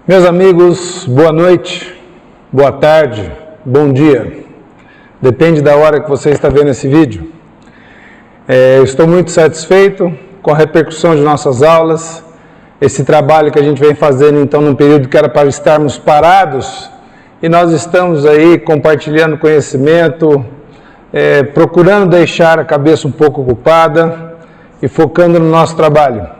Meus amigos, boa noite, boa tarde, bom dia. Depende da hora que você está vendo esse vídeo. Eu estou muito satisfeito com a repercussão de nossas aulas. Esse trabalho que a gente vem fazendo, então, num período que era para estarmos parados, e nós estamos aí compartilhando conhecimento, procurando deixar a cabeça um pouco ocupada e focando no nosso trabalho.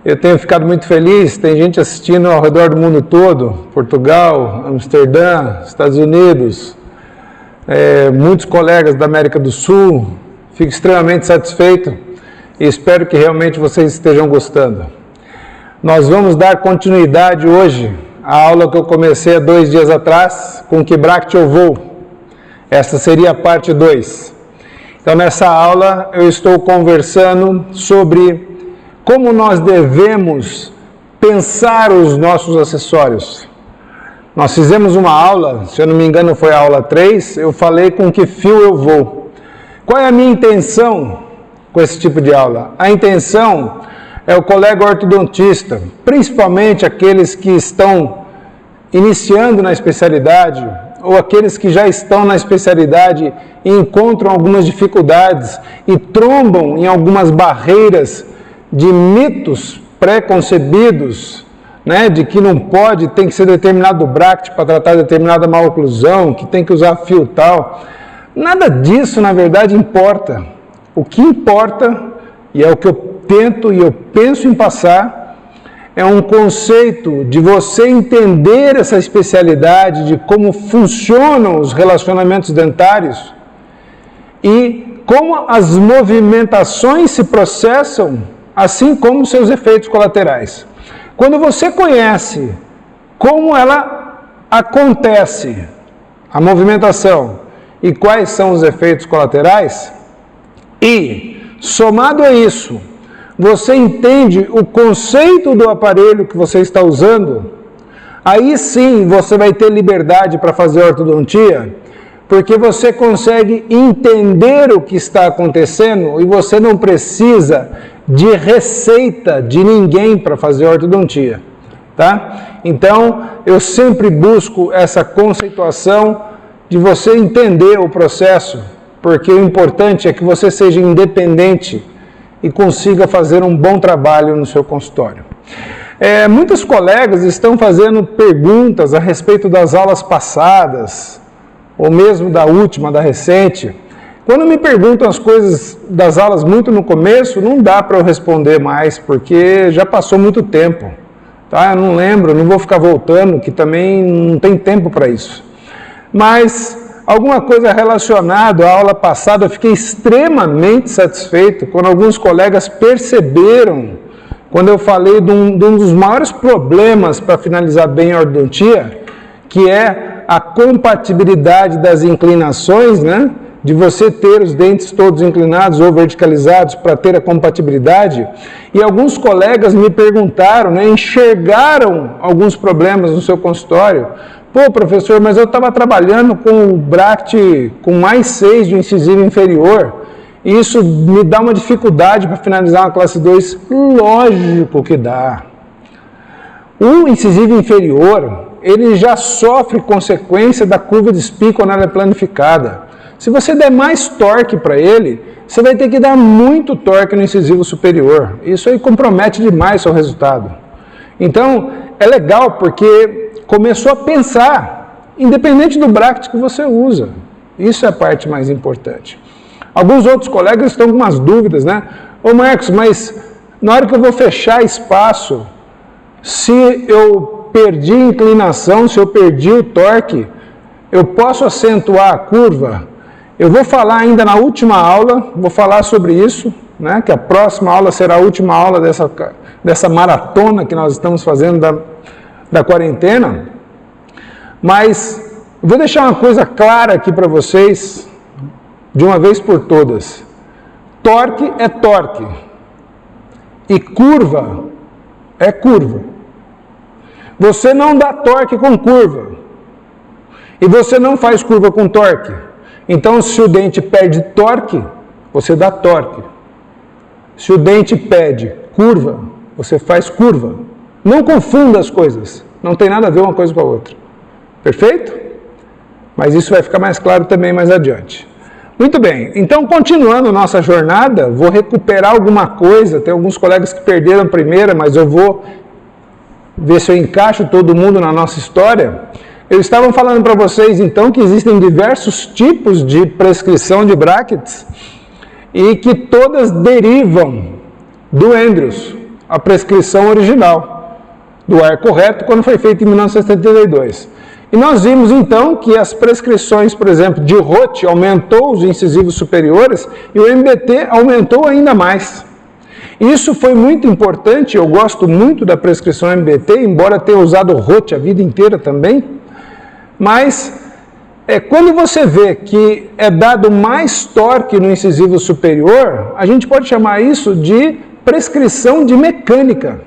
Eu tenho ficado muito feliz, tem gente assistindo ao redor do mundo todo, Portugal, Amsterdã, Estados Unidos, muitos colegas da América do Sul. Fico extremamente satisfeito e espero que realmente vocês estejam gostando. Nós vamos dar continuidade hoje à aula que eu comecei há 2 dias atrás, com que Bract eu vou. Essa seria a parte 2. Então, nessa aula, eu estou conversando sobre como nós devemos pensar os nossos acessórios. Nós fizemos uma aula, se eu não me engano foi a aula 3, eu falei com que fio eu vou. Qual é a minha intenção com esse tipo de aula? A intenção é o colega ortodontista, principalmente aqueles que estão iniciando na especialidade, ou aqueles que já estão na especialidade e encontram algumas dificuldades e trombam em algumas barreiras de mitos pré-concebidos, né, de que não pode, tem que ser determinado Bract para tratar determinada maloclusão, que tem que usar fio tal. Nada disso, na verdade, importa. O que importa, e é o que eu tento e eu penso em passar, é um conceito de você entender essa especialidade, de como funcionam os relacionamentos dentários e como as movimentações se processam, assim como seus efeitos colaterais. Quando você conhece como ela acontece, a movimentação, e quais são os efeitos colaterais, e, somado a isso, você entende o conceito do aparelho que você está usando, aí sim você vai ter liberdade para fazer ortodontia, porque você consegue entender o que está acontecendo e você não precisa de receita de ninguém para fazer ortodontia, tá? Então, eu sempre busco essa conceituação de você entender o processo, porque o importante é que você seja independente e consiga fazer um bom trabalho no seu consultório. Muitos colegas estão fazendo perguntas a respeito das aulas passadas, ou mesmo da última, da recente. Quando me perguntam as coisas das aulas muito no começo, não dá para eu responder mais, porque já passou muito tempo. Tá? Eu não lembro, não vou ficar voltando, que também não tem tempo para isso. Mas alguma coisa relacionada à aula passada, eu fiquei extremamente satisfeito quando alguns colegas perceberam, quando eu falei de um dos maiores problemas para finalizar bem a ortodontia, que é a compatibilidade das inclinações, né? De você ter os dentes todos inclinados ou verticalizados para ter a compatibilidade. E alguns colegas me perguntaram, né, enxergaram alguns problemas no seu consultório. Pô, professor, mas eu estava trabalhando com o Bract com mais 6 de incisivo inferior, e isso me dá uma dificuldade para finalizar uma classe 2. Lógico que dá. O incisivo inferior, ele já sofre consequência da curva de Spee quando ela é planificada. Se você der mais torque para ele, você vai ter que dar muito torque no incisivo superior. Isso aí compromete demais o seu resultado. Então, é legal porque começou a pensar, independente do Bract que você usa. Isso é a parte mais importante. Alguns outros colegas estão com umas dúvidas, né? Ô Marcos, mas na hora que eu vou fechar espaço, se eu perdi a inclinação, se eu perdi o torque, eu posso acentuar a curva? Eu vou falar ainda na última aula, vou falar sobre isso, né, que a próxima aula será a última aula dessa maratona que nós estamos fazendo da quarentena. Mas vou deixar uma coisa clara aqui para vocês, de uma vez por todas. Torque é torque e curva é curva. Você não dá torque com curva e você não faz curva com torque. Então, se o dente perde torque, você dá torque. Se o dente pede curva, você faz curva. Não confunda as coisas. Não tem nada a ver uma coisa com a outra. Perfeito? Mas isso vai ficar mais claro também mais adiante. Muito bem, então continuando nossa jornada, vou recuperar alguma coisa, tem alguns colegas que perderam a primeira, mas eu vou ver se eu encaixo todo mundo na nossa história. Eu estava falando para vocês então que existem diversos tipos de prescrição de brackets e que todas derivam do Andrews, a prescrição original do arco reto, quando foi feito em 1972. E nós vimos então que as prescrições, por exemplo, de Roth aumentou os incisivos superiores e o MBT aumentou ainda mais. Isso foi muito importante, eu gosto muito da prescrição MBT, embora tenha usado Roth a vida inteira também. Mas quando você vê que é dado mais torque no incisivo superior, a gente pode chamar isso de prescrição de mecânica.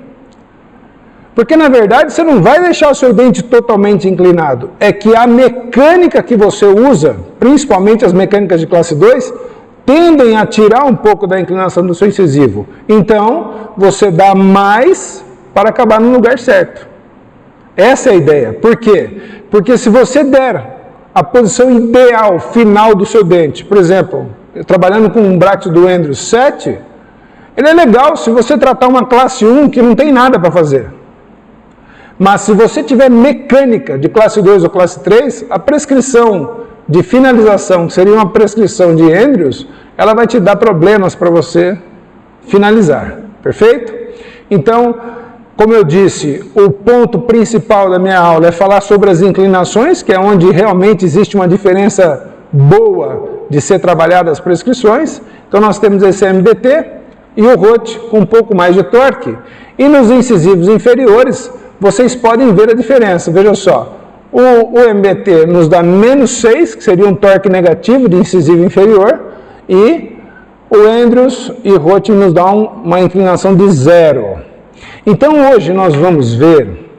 Porque, na verdade, você não vai deixar o seu dente totalmente inclinado. É que a mecânica que você usa, principalmente as mecânicas de classe 2, tendem a tirar um pouco da inclinação do seu incisivo. Então, você dá mais para acabar no lugar certo. Essa é a ideia. Por quê? Porque se você der a posição ideal, final do seu dente, por exemplo, trabalhando com um bracket do Andrews 7, ele é legal se você tratar uma classe 1 que não tem nada para fazer. Mas se você tiver mecânica de classe 2 ou classe 3, a prescrição de finalização, que seria uma prescrição de Andrews, ela vai te dar problemas para você finalizar. Perfeito? Então, como eu disse, o ponto principal da minha aula é falar sobre as inclinações, que é onde realmente existe uma diferença boa de ser trabalhada as prescrições. Então nós temos esse MBT e o Roth com um pouco mais de torque. E nos incisivos inferiores, vocês podem ver a diferença. Veja só, o MBT nos dá menos 6, que seria um torque negativo de incisivo inferior, e o Andrews e Roth nos dão uma inclinação de 0. Então hoje nós vamos ver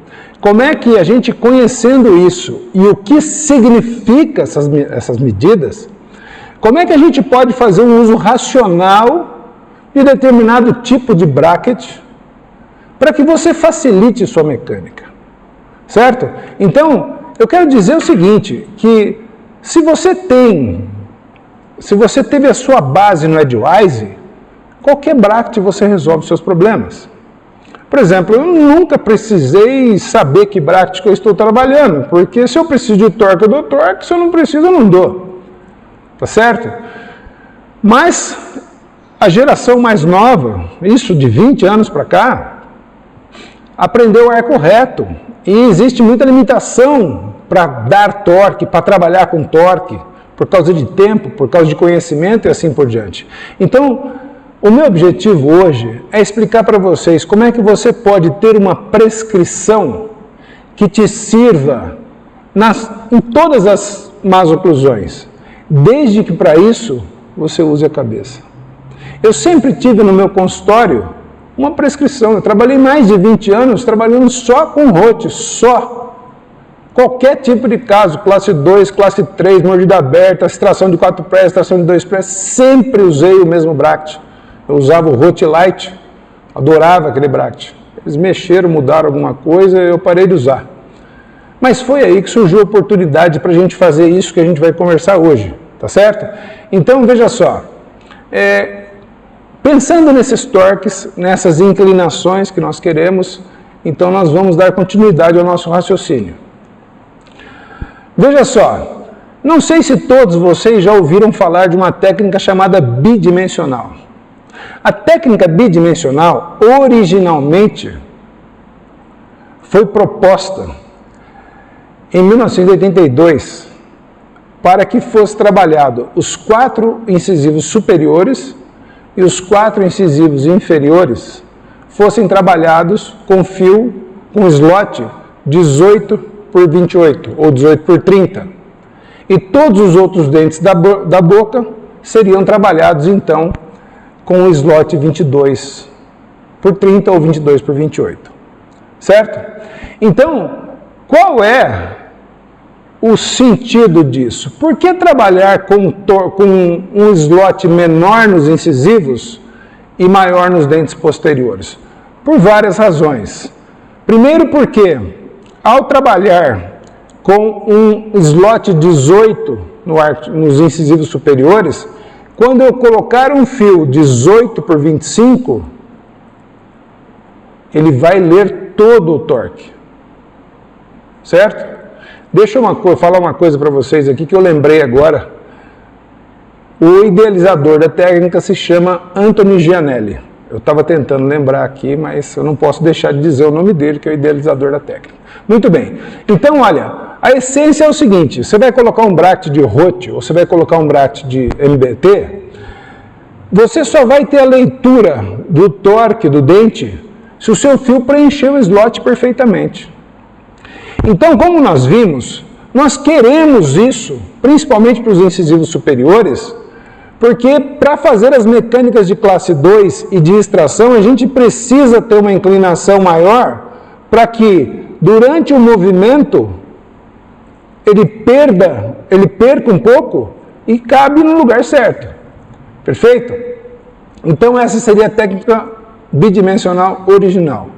como é que a gente, conhecendo isso e o que significa essas medidas, como é que a gente pode fazer um uso racional de determinado tipo de bracket para que você facilite sua mecânica, certo? Então, eu quero dizer o seguinte, que se você teve a sua base no Edgewise, qualquer bracket você resolve seus problemas. Por exemplo, eu nunca precisei saber que bracket que eu estou trabalhando, porque se eu preciso de torque, eu dou torque, se eu não preciso, eu não dou. Tá certo? Mas a geração mais nova, isso de 20 anos para cá, aprendeu arco reto. E existe muita limitação para dar torque, para trabalhar com torque, por causa de tempo, por causa de conhecimento e assim por diante. Então, o meu objetivo hoje é explicar para vocês como é que você pode ter uma prescrição que te sirva em todas as más oclusões, desde que para isso você use a cabeça. Eu sempre tive no meu consultório uma prescrição, eu trabalhei mais de 20 anos trabalhando só com Roth, só. Qualquer tipo de caso, classe 2, classe 3, mordida aberta, extração de 4 prés, extração de 2 prés, sempre usei o mesmo bracket. Eu usava o Roth Light, adorava aquele bracket. Eles mexeram, mudaram alguma coisa, eu parei de usar. Mas foi aí que surgiu a oportunidade para a gente fazer isso que a gente vai conversar hoje, tá certo? Então, veja só, pensando nesses torques, nessas inclinações que nós queremos, então nós vamos dar continuidade ao nosso raciocínio. Veja só, não sei se todos vocês já ouviram falar de uma técnica chamada bidimensional. A técnica bidimensional, originalmente, foi proposta em 1982 para que fosse trabalhado os 4 incisivos superiores e os 4 incisivos inferiores fossem trabalhados com fio, com slot 18 por 28 ou 18 por 30. E todos os outros dentes da boca seriam trabalhados, então, com o slot 22 por 30 ou 22 por 28. Certo? Então, qual é o sentido disso? Por que trabalhar com um slot menor nos incisivos e maior nos dentes posteriores? Por várias razões. Primeiro porque Ao trabalhar com um slot 18 nos incisivos superiores, quando eu colocar um fio 18 por 25, ele vai ler todo o torque. Certo? Deixa eu falar uma coisa para vocês aqui que eu lembrei agora. O idealizador da técnica se chama Anthony Gianelli. Eu estava tentando lembrar aqui, mas eu não posso deixar de dizer o nome dele, que é o idealizador da técnica. Muito bem. Então, olha, a essência é o seguinte: você vai colocar um bracket de Roth, ou você vai colocar um bracket de MBT, você só vai ter a leitura do torque do dente se o seu fio preencher o slot perfeitamente. Então, como nós vimos, nós queremos isso, principalmente para os incisivos superiores, porque para fazer as mecânicas de classe 2 e de extração, a gente precisa ter uma inclinação maior para que, durante o movimento, ele perca um pouco e cabe no lugar certo. Perfeito? Então, essa seria a técnica bidimensional original.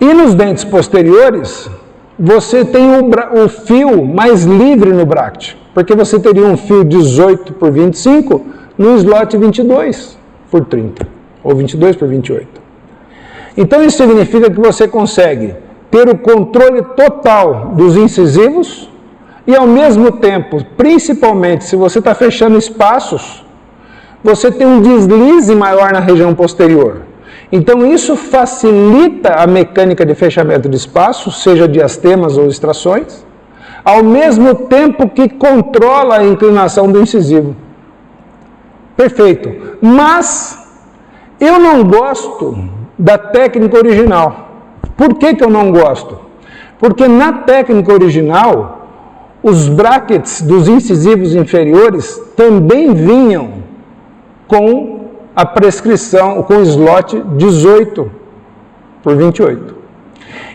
E nos dentes posteriores, você tem o fio mais livre no bracket, porque você teria um fio 18 por 25 no slot 22 por 30, ou 22 por 28. Então isso significa que você consegue ter o controle total dos incisivos e ao mesmo tempo, principalmente se você está fechando espaços, você tem um deslize maior na região posterior. Então isso facilita a mecânica de fechamento de espaço, seja diastemas ou extrações, ao mesmo tempo que controla a inclinação do incisivo. Perfeito. Mas eu não gosto da técnica original. Por que eu não gosto? Porque na técnica original, os brackets dos incisivos inferiores também vinham com a prescrição, com o slot 18 por 28.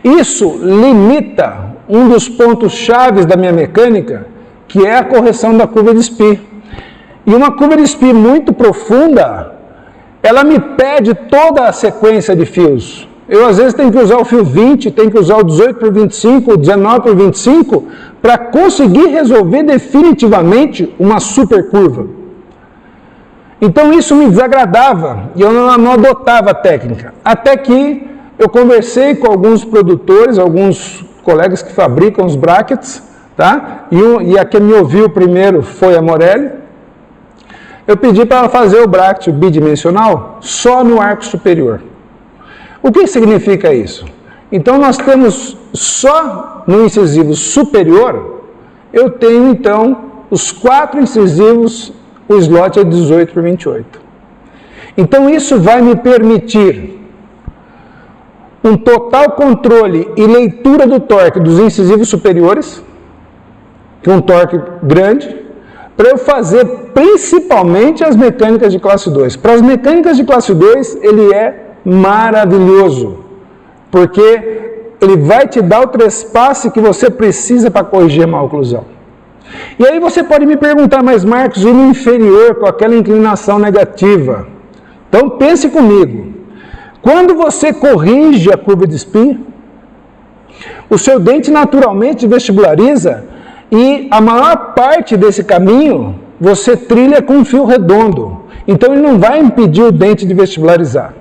Isso limita um dos pontos chaves da minha mecânica, que é a correção da curva de Spee. E uma curva de Spee muito profunda, ela me pede toda a sequência de fios. Eu às vezes tenho que usar o fio 20, tenho que usar o 18 por 25, o 19 por 25, para conseguir resolver definitivamente uma super curva. Então isso me desagradava e eu não adotava a técnica. Até que eu conversei com alguns produtores, alguns colegas que fabricam os brackets, tá? E a que me ouviu primeiro foi a Morelli. Eu pedi para ela fazer o bracket bidimensional só no arco superior. O que significa isso? Então nós temos só no incisivo superior, eu tenho então os 4 incisivos, o slot é 18 por 28. Então isso vai me permitir um total controle e leitura do torque dos incisivos superiores, que é um torque grande, para eu fazer principalmente as mecânicas de classe 2. Para as mecânicas de classe 2, ele é maravilhoso, porque ele vai te dar o trespasse que você precisa para corrigir a maloclusão. E aí você pode me perguntar, mas Marcos, e no inferior, com aquela inclinação negativa? Então pense comigo. Quando você corrige a curva de Spee, o seu dente naturalmente vestibulariza e a maior parte desse caminho você trilha com um fio redondo. Então ele não vai impedir o dente de vestibularizar.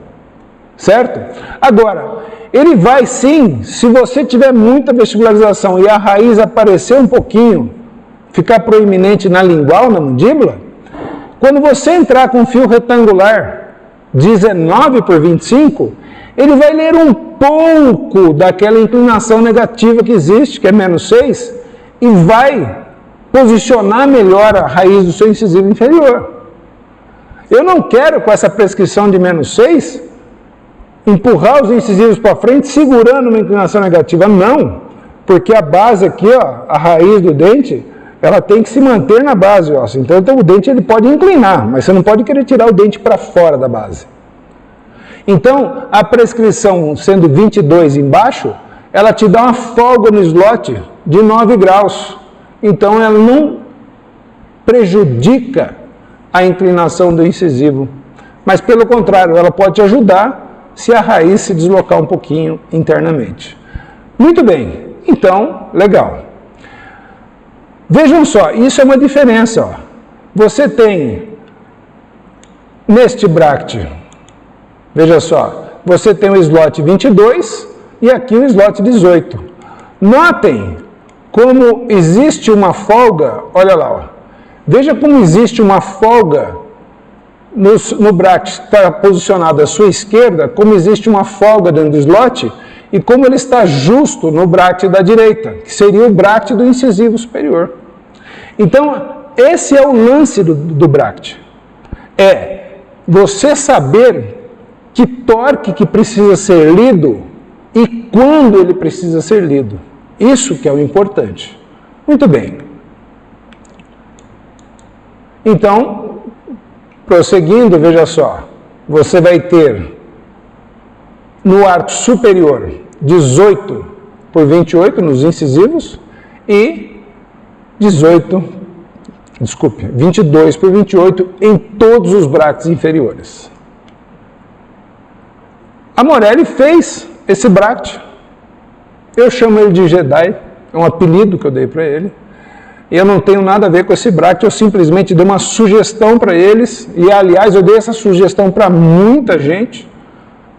Certo? Agora, ele vai sim, se você tiver muita vestibularização e a raiz aparecer um pouquinho, ficar proeminente na lingual, na mandíbula, quando você entrar com um fio retangular 19 por 25, ele vai ler um pouco daquela inclinação negativa que existe, que é menos 6, e vai posicionar melhor a raiz do seu incisivo inferior. Eu não quero, com essa prescrição de menos 6, empurrar os incisivos para frente segurando uma inclinação negativa. Não, porque a base aqui, ó, a raiz do dente, ela tem que se manter na base, ó. Então o dente ele pode inclinar, mas você não pode querer tirar o dente para fora da base. Então, a prescrição sendo 22 embaixo, ela te dá uma folga no slot de 9 graus. Então, ela não prejudica a inclinação do incisivo. Mas, pelo contrário, ela pode te ajudar se a raiz se deslocar um pouquinho internamente. Muito bem. Então, legal. Vejam só, isso é uma diferença. Ó. Você tem, neste bracket, veja só, você tem o slot 22 e aqui o slot 18. Notem como existe uma folga, olha lá, ó. Veja como existe uma folga no bracket que está posicionado à sua esquerda, como existe uma folga dentro do slot, e como ele está justo no bracket da direita, que seria o bracket do incisivo superior. Então, esse é o lance do bracket. É você saber que torque que precisa ser lido e quando ele precisa ser lido. Isso que é o importante. Muito bem. Então, prosseguindo, veja só, você vai ter no arco superior 18 por 28 nos incisivos e 22 por 28 em todos os brackets inferiores. A Morelli fez esse bracket, eu chamo ele de Jedi, é um apelido que eu dei para ele. Eu não tenho nada a ver com esse bracket, eu simplesmente dei uma sugestão para eles, e aliás eu dei essa sugestão para muita gente,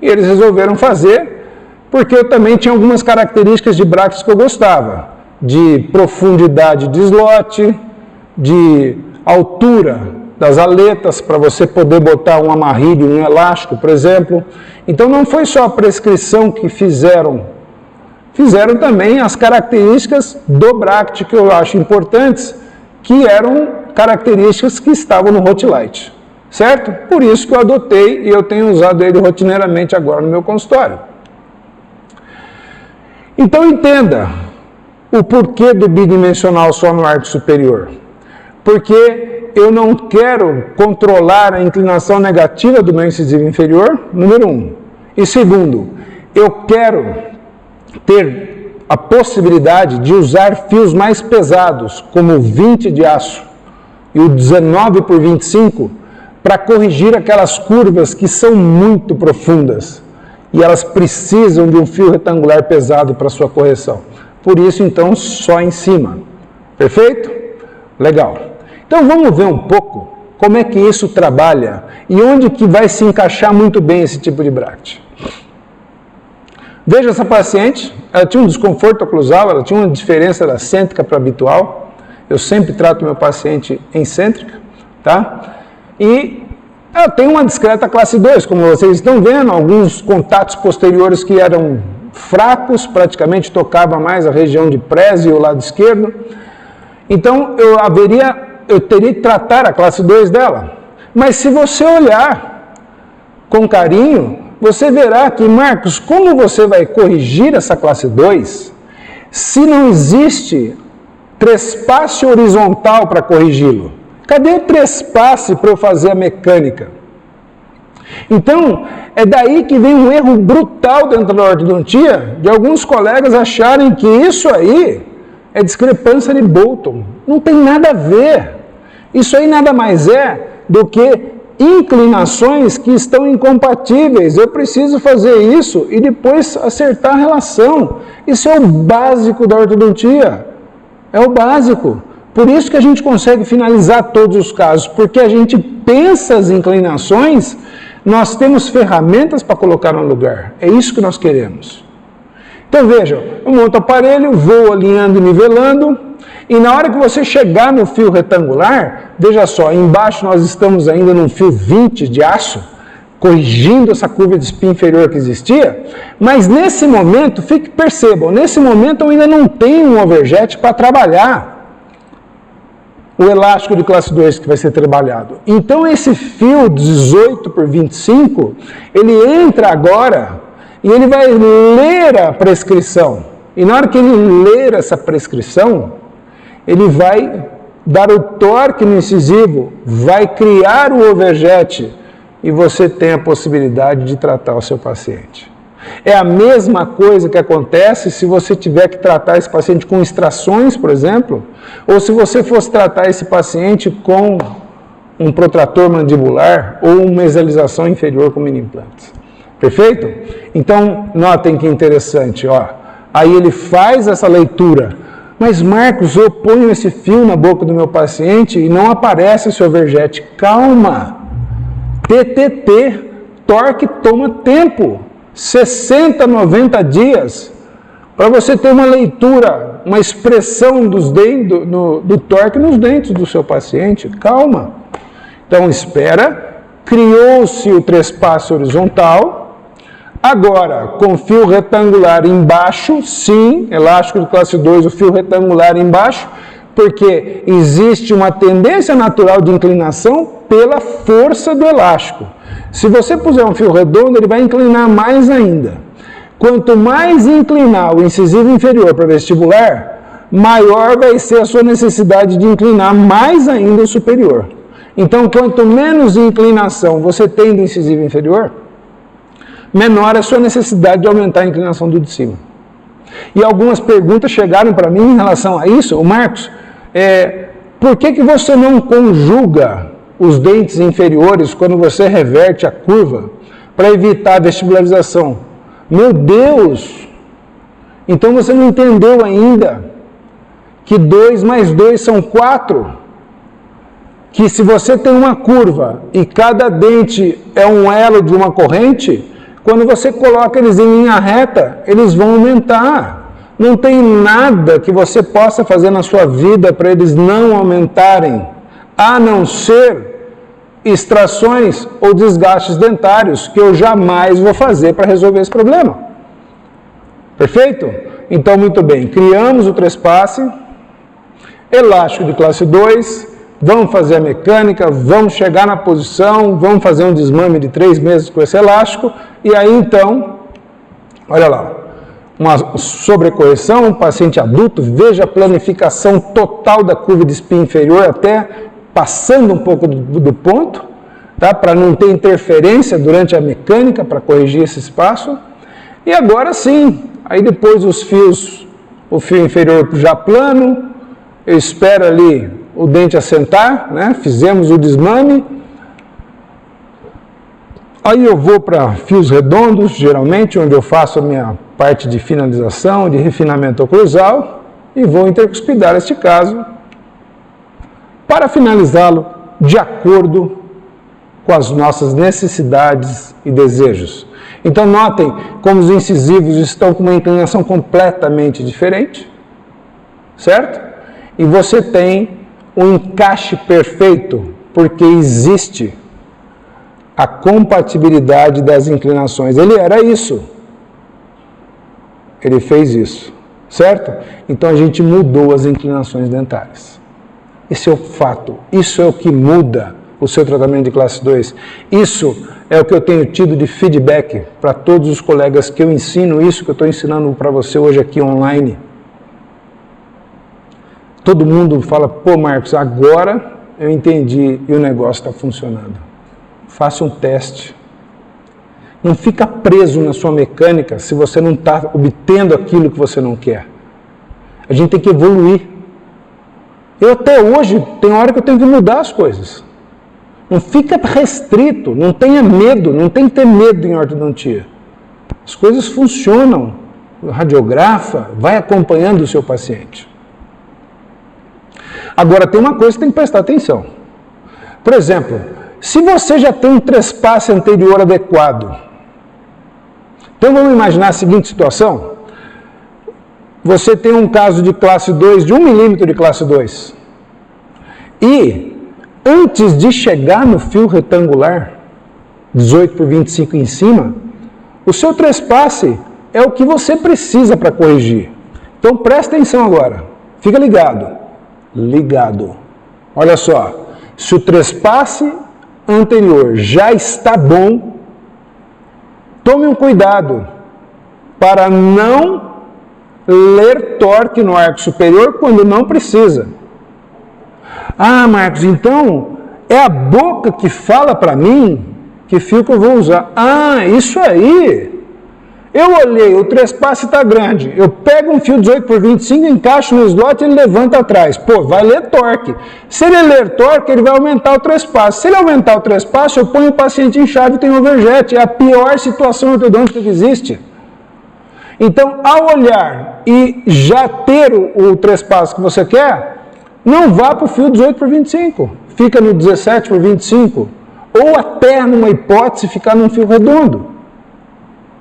e eles resolveram fazer, porque eu também tinha algumas características de brackets que eu gostava, de profundidade de slot, de altura das aletas, para você poder botar um amarrilho, um elástico, por exemplo. Então não foi só a prescrição que fizeram também as características do bracket que eu acho importantes, que eram características que estavam no Hotlight, certo? Por isso que eu adotei e eu tenho usado ele rotineiramente agora no meu consultório. Então entenda o porquê do bidimensional só no arco superior. Porque eu não quero controlar a inclinação negativa do meu incisivo inferior, número 1. E segundo, eu quero ter a possibilidade de usar fios mais pesados, como o 20 de aço e o 19 por 25, para corrigir aquelas curvas que são muito profundas e elas precisam de um fio retangular pesado para sua correção. Por isso, então, só em cima. Perfeito? Legal. Então, vamos ver um pouco como é que isso trabalha e onde que vai se encaixar muito bem esse tipo de bracket. Veja essa paciente, ela tinha um desconforto oclusal, ela tinha uma diferença da cêntrica para habitual. Eu sempre trato meu paciente em cêntrica, tá? E ela tem uma discreta classe 2, como vocês estão vendo, alguns contatos posteriores que eram fracos, praticamente tocava mais a região de prese e o lado esquerdo. Então, eu teria que tratar a classe 2 dela. Mas se você olhar com carinho, você verá que, Marcos, como você vai corrigir essa classe 2 se não existe trespasse horizontal para corrigi-lo? Cadê o trespasse para eu fazer a mecânica? Então, é daí que vem um erro brutal dentro da ortodontia, de alguns colegas acharem que isso aí é discrepância de Bolton. Não tem nada a ver. Isso aí nada mais é do que inclinações que estão incompatíveis. Eu preciso fazer isso e depois acertar a relação. Isso é o básico da ortodontia. É o básico. Por isso que a gente consegue finalizar todos os casos, porque a gente pensa as inclinações, nós temos ferramentas para colocar no lugar. É isso que nós queremos. Então vejam, eu monto o aparelho, vou alinhando e nivelando, e na hora que você chegar no fio retangular, veja só, embaixo nós estamos ainda num fio 20 de aço, corrigindo essa curva de espinho inferior que existia, mas nesse momento, percebam, nesse momento eu ainda não tenho um overjet para trabalhar o elástico de classe 2 que vai ser trabalhado. Então esse fio 18 por 25, ele entra agora e ele vai ler a prescrição. E na hora que ele ler essa prescrição, ele vai dar o torque no incisivo, vai criar o overjet e você tem a possibilidade de tratar o seu paciente. É a mesma coisa que acontece se você tiver que tratar esse paciente com extrações, por exemplo, ou se você fosse tratar esse paciente com um protrator mandibular ou uma mesialização inferior com mini implantes. Perfeito? Então, notem que interessante, ó. Aí ele faz essa leitura. Mas Marcos, eu ponho esse fio na boca do meu paciente e não aparece o seu vergete. Calma! TTT, torque toma tempo. 60, 90 dias para você ter uma leitura, uma expressão dos dentes, do torque nos dentes do seu paciente. Calma. Então, espera. Criou-se o trespasse horizontal. Agora, com fio retangular embaixo, sim, elástico de classe 2, o fio retangular embaixo, porque existe uma tendência natural de inclinação pela força do elástico. Se você puser um fio redondo, ele vai inclinar mais ainda. Quanto mais inclinar o incisivo inferior para vestibular, maior vai ser a sua necessidade de inclinar mais ainda o superior. Então, quanto menos inclinação você tem do incisivo inferior, menor a sua necessidade de aumentar a inclinação do de cima. E algumas perguntas chegaram para mim em relação a isso. Marcos, por que você não conjuga os dentes inferiores quando você reverte a curva para evitar a vestibularização? Meu Deus! Então você não entendeu ainda que 2 mais 2 são 4. Que se você tem uma curva e cada dente é um elo de uma corrente, quando você coloca eles em linha reta, eles vão aumentar. Não tem nada que você possa fazer na sua vida para eles não aumentarem, a não ser extrações ou desgastes dentários, que eu jamais vou fazer para resolver esse problema. Perfeito? Então, muito bem. Criamos o trespasse, elástico de classe 2, vamos fazer a mecânica, vamos chegar na posição, vamos fazer um desmame de 3 meses com esse elástico, e aí então, olha lá, uma sobrecorreção, um paciente adulto, veja a planificação total da curva de espinha inferior, até passando um pouco do ponto, tá? Para não ter interferência durante a mecânica, para corrigir esse espaço. E agora sim, aí depois os fios, o fio inferior já plano, eu espero ali o dente assentar, né? Fizemos o desmame. Aí eu vou para fios redondos, geralmente, onde eu faço a minha parte de finalização, de refinamento oclusal, e vou intercuspidar este caso para finalizá-lo de acordo com as nossas necessidades e desejos. Então notem como os incisivos estão com uma inclinação completamente diferente, certo? E você tem um encaixe perfeito, porque existe a compatibilidade das inclinações. Ele era isso. Ele fez isso, certo? Então a gente mudou as inclinações dentárias. Esse é o fato. Isso é o que muda o seu tratamento de classe 2. Isso é o que eu tenho tido de feedback para todos os colegas que eu ensino, isso que eu estou ensinando para você hoje aqui online. Todo mundo fala, pô Marcos, agora eu entendi e o negócio está funcionando. Faça um teste. Não fica preso na sua mecânica se você não está obtendo aquilo que você não quer. A gente tem que evoluir. Eu até hoje, tem hora que eu tenho que mudar as coisas. Não fica restrito, não tenha medo, não tem que ter medo em ortodontia. As coisas funcionam. Radiografa, vai acompanhando o seu paciente. Agora, tem uma coisa que tem que prestar atenção. Por exemplo, se você já tem um trespasse anterior adequado, então vamos imaginar a seguinte situação. Você tem um caso de classe 2, de 1 milímetro de classe 2. E, antes de chegar no fio retangular, 18 por 25 em cima, o seu trespasse é o que você precisa para corrigir. Então presta atenção agora. Fica ligado. Ligado. Olha só. Se o trespasse anterior já está bom, tome um cuidado para não ler torque no arco superior quando não precisa. Ah, Marcos, então é a boca que fala para mim que fio que eu vou usar. Ah, isso aí. Eu olhei, o trespasse está grande. Eu pego um fio 18 por 25, encaixo no slot e ele levanta atrás. Pô, vai ler torque. Se ele ler torque, ele vai aumentar o trespasse. Se ele aumentar o trespasse, eu ponho o paciente em chave e tenho overjet. É a pior situação ortodôntica que existe. Então, ao olhar e já ter o trespasso que você quer, não vá para o fio 18 por 25, fica no 17 por 25, ou até, numa hipótese, ficar num fio redondo.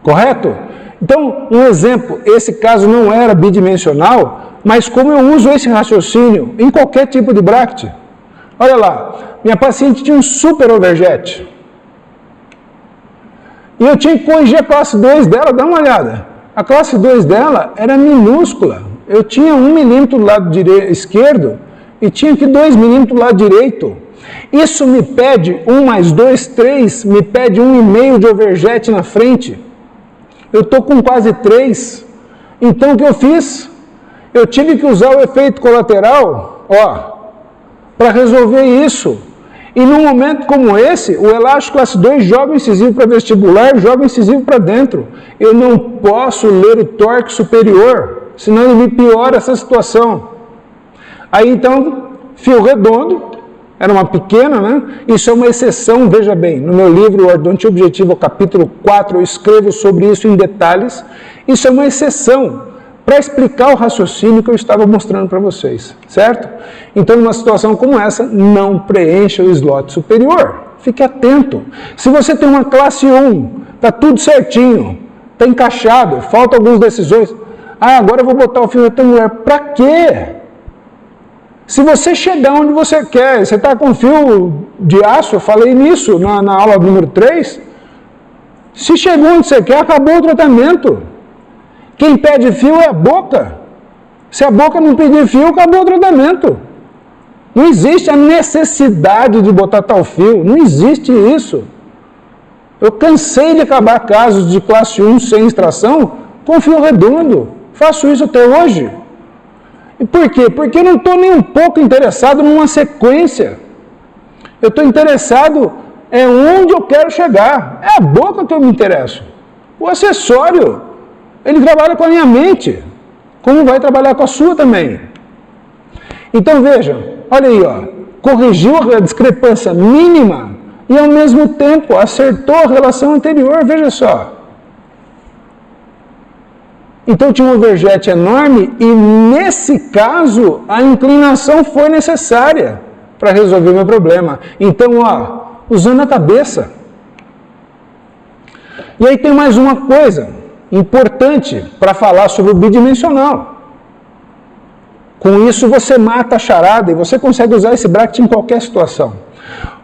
Correto? Então, um exemplo, esse caso não era bidimensional, mas como eu uso esse raciocínio em qualquer tipo de bracket. Olha lá, minha paciente tinha um super overjet. E eu tinha que corrigir a classe 2 dela, dá uma olhada. A classe 2 dela era minúscula. Eu tinha 1 milímetro do lado esquerdo e tinha que 2 milímetros do lado direito. Isso me pede 1 mais 2, 3, me pede 1,5 de overjet na frente. Eu estou com quase 3. Então o que eu fiz? Eu tive que usar o efeito colateral, para resolver isso. E num momento como esse, o elástico classe 2 joga o incisivo para vestibular, joga o incisivo para dentro. Eu não posso ler o torque superior, senão ele me piora essa situação. Aí então, fio redondo, era uma pequena, né? Isso é uma exceção, veja bem, no meu livro Ortodontia Objetiva, capítulo 4, eu escrevo sobre isso em detalhes. Isso é uma exceção para explicar o raciocínio que eu estava mostrando para vocês, certo? Então, numa situação como essa, não preencha o slot superior. Fique atento. Se você tem uma classe 1, está tudo certinho, está encaixado, faltam algumas decisões. Agora eu vou botar o fio retangular. Para quê? Se você chegar onde você quer, você está com fio de aço, eu falei nisso na aula número 3, se chegou onde você quer, acabou o tratamento. Quem pede fio é a boca. Se a boca não pedir fio, acabou o tratamento. Não existe a necessidade de botar tal fio, não existe isso. Eu cansei de acabar casos de classe 1 sem extração com fio redondo. Faço isso até hoje. E por quê? Porque eu não estou nem um pouco interessado numa sequência. Eu estou interessado em onde eu quero chegar. É a boca que eu me interesso. O acessório, ele trabalha com a minha mente, como vai trabalhar com a sua também. Então veja, olha aí, corrigiu a discrepância mínima e ao mesmo tempo acertou a relação anterior, veja só. Então tinha um overjet enorme e nesse caso a inclinação foi necessária para resolver o meu problema. Então, usando a cabeça. E aí tem mais uma coisa importante para falar sobre o bidimensional. Com isso você mata a charada e você consegue usar esse bracket em qualquer situação.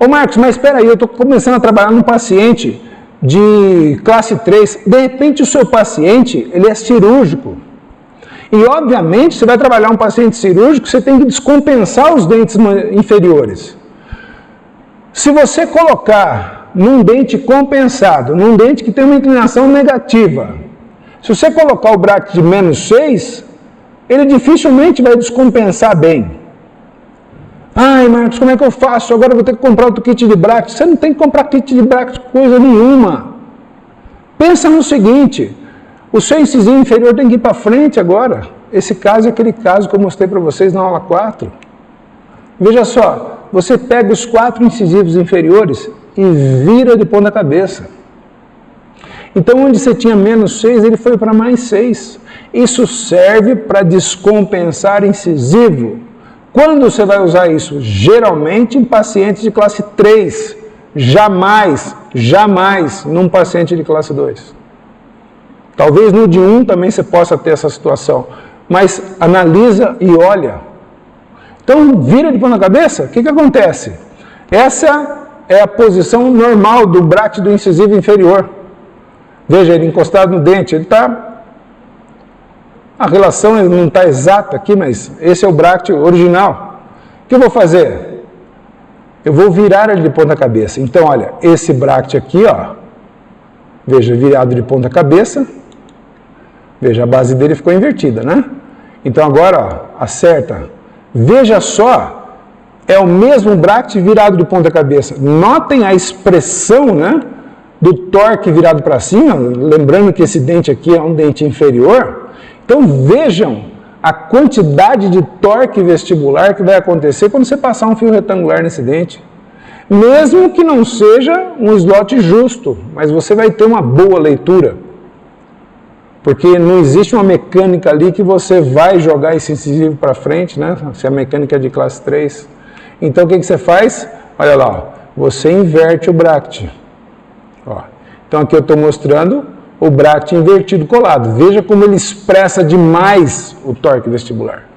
Ô Marcos, mas espera aí, eu estou começando a trabalhar num paciente de classe 3, de repente o seu paciente, ele é cirúrgico. E obviamente, você vai trabalhar um paciente cirúrgico, você tem que descompensar os dentes inferiores. Se você colocar num dente compensado, num dente que tem uma inclinação negativa, se você colocar o bracket de menos 6, ele dificilmente vai descompensar bem. Ai, Marcos, como é que eu faço? Agora eu vou ter que comprar outro kit de bracket. Você não tem que comprar kit de bracket coisa nenhuma. Pensa no seguinte, o seu incisivo inferior tem que ir para frente agora. Esse caso é aquele caso que eu mostrei para vocês na aula 4. Veja só, você pega os 4 incisivos inferiores e vira de ponta cabeça. Então, onde você tinha menos 6, ele foi para mais 6. Isso serve para descompensar incisivo. Quando você vai usar isso? Geralmente em pacientes de classe 3. Jamais num paciente de classe 2. Talvez no de 1 também você possa ter essa situação. Mas analisa e olha. Então, vira de ponta cabeça, o que acontece? Essa é a posição normal do bracket do incisivo inferior. Veja, ele encostado no dente, ele está... A relação não está exata aqui, mas esse é o bracket original. O que eu vou fazer? Eu vou virar ele de ponta cabeça. Então, olha, esse bracket aqui, veja, virado de ponta cabeça. Veja, a base dele ficou invertida, né? Então, agora, acerta. Veja só, é o mesmo bracket virado de ponta cabeça. Notem a expressão, né, do torque virado para cima. Lembrando que esse dente aqui é um dente inferior. Então vejam a quantidade de torque vestibular que vai acontecer quando você passar um fio retangular nesse dente. Mesmo que não seja um slot justo, mas você vai ter uma boa leitura. Porque não existe uma mecânica ali que você vai jogar esse incisivo para frente, né? Se a mecânica é de classe 3. Então, o que você faz? Olha lá, ó, você inverte o bract. Ó. Então, aqui eu estou mostrando o bract invertido colado. Veja como ele expressa demais o torque vestibular.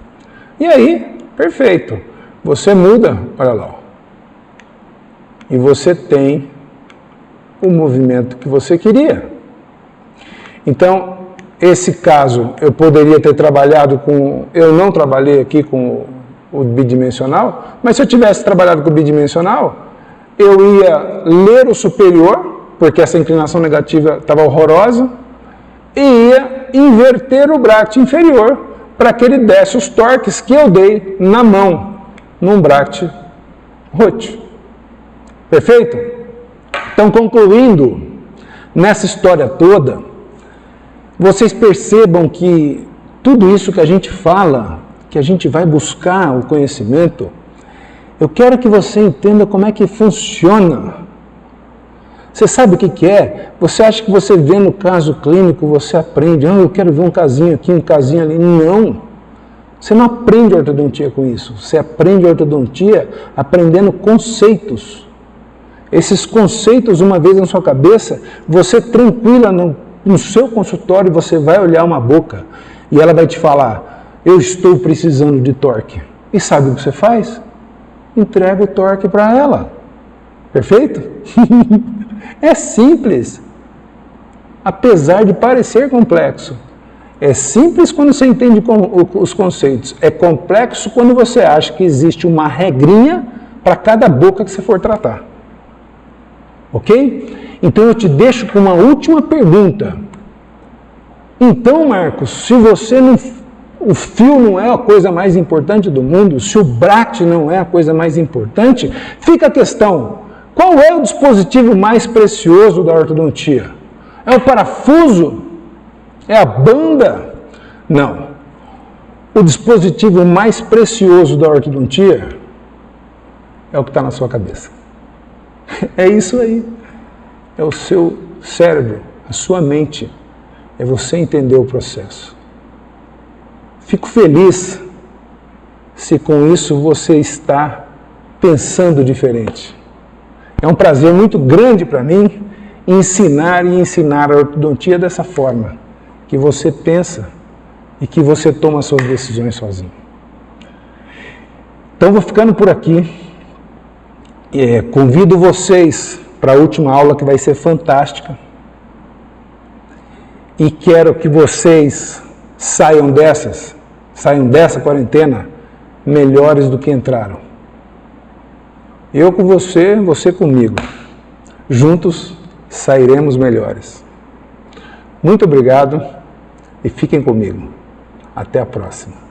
E aí, perfeito. Você muda, olha lá. Ó. E você tem o movimento que você queria. Então, esse caso, eu poderia ter trabalhado com... Eu não trabalhei aqui com o bidimensional, mas se eu tivesse trabalhado com o bidimensional, eu ia ler o superior, porque essa inclinação negativa estava horrorosa, e ia inverter o bract inferior para que ele desse os torques que eu dei na mão, num bract rote. Perfeito? Então, concluindo, nessa história toda, vocês percebam que tudo isso que a gente fala, que a gente vai buscar o conhecimento, eu quero que você entenda como é que funciona. Você sabe o que é? Você acha que você vê no caso clínico, você aprende, eu quero ver um casinho aqui, um casinho ali. Não! Você não aprende ortodontia com isso. Você aprende ortodontia aprendendo conceitos. Esses conceitos, uma vez na sua cabeça, você tranquila no seu consultório, você vai olhar uma boca e ela vai te falar, eu estou precisando de torque. E sabe o que você faz? Entrega o torque para ela. Perfeito? É simples. Apesar de parecer complexo. É simples quando você entende os conceitos. É complexo quando você acha que existe uma regrinha para cada boca que você for tratar. Ok? Então eu te deixo com uma última pergunta. Então, Marcos, se você não... O fio não é a coisa mais importante do mundo, se o bract não é a coisa mais importante, fica a questão, qual é o dispositivo mais precioso da ortodontia? É o parafuso? É a banda? Não. O dispositivo mais precioso da ortodontia é o que está na sua cabeça. É isso aí. É o seu cérebro, a sua mente. É você entender o processo. Fico feliz se com isso você está pensando diferente. É um prazer muito grande para mim ensinar a ortodontia dessa forma, que você pensa e que você toma suas decisões sozinho. Então vou ficando por aqui. Convido vocês para a última aula que vai ser fantástica. E quero que vocês saiam dessa quarentena melhores do que entraram. Eu com você, você comigo. Juntos sairemos melhores. Muito obrigado e fiquem comigo. Até a próxima.